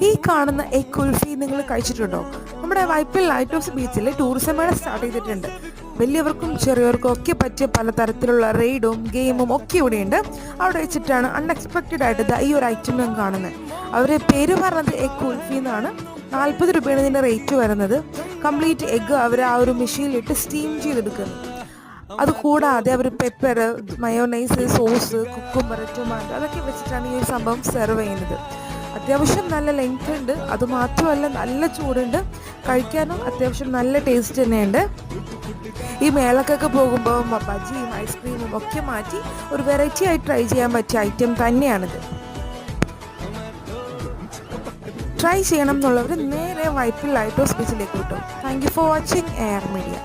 ഈ കാണുന്ന എഗ് കുൽഫി നിങ്ങൾ കഴിച്ചിട്ടുണ്ടോ? നമ്മുടെ വൈപ്പിൽ ലൈറ്റ് ഹൗസ് ബീച്ചിൽ ടൂറിസം മേള സ്റ്റാർട്ട് ചെയ്തിട്ടുണ്ട്. വലിയവർക്കും ചെറിയവർക്കും ഒക്കെ പറ്റിയ പലതരത്തിലുള്ള റൈഡും ഗെയിമും ഒക്കെ ഇവിടെയുണ്ട്. അവിടെ വെച്ചിട്ടാണ് അൺഎക്സ്പെക്റ്റഡ് ആയിട്ട് ഈ ഒരു ഐറ്റം ഞാൻ കാണുന്നത്. അവരുടെ പേര് പറഞ്ഞത് എഗ് കുൽഫി എന്നാണ്. 40 രൂപയാണ് ഇതിൻ്റെ റേറ്റ് വരുന്നത്. കംപ്ലീറ്റ് എഗ്ഗ് അവർ ആ ഒരു മെഷീനിലിട്ട് സ്റ്റീം ചെയ്തെടുക്കുന്നു. അതുകൂടാതെ അവർ pepper, mayonnaise, sauce, cucumber, tomato അതൊക്കെ വെച്ചിട്ടാണ് ഈ ഒരു സംഭവം സെർവ് ചെയ്യുന്നത്. അത്യാവശ്യം നല്ല ലെങ്ത് ഉണ്ട്. അതുമാത്രമല്ല നല്ല ചൂടുണ്ട്. കഴിക്കാനും അത്യാവശ്യം നല്ല ടേസ്റ്റ് തന്നെയുണ്ട്. ഈ മേളക്കൊക്കെ പോകുമ്പോൾ ബജിയും ഐസ്ക്രീമും ഒക്കെ മാറ്റി ഒരു വെറൈറ്റി ആയി ട്രൈ ചെയ്യാൻ പറ്റിയ ഐറ്റം തന്നെയാണിത്. ട്രൈ ചെയ്യണം എന്നുള്ളവർ നേരെ വൈപ്പിൽ ലൈറ്റ് ഹൗസ് ബീച്ചിലേക്ക് കിട്ടും. Thank you for watching air media.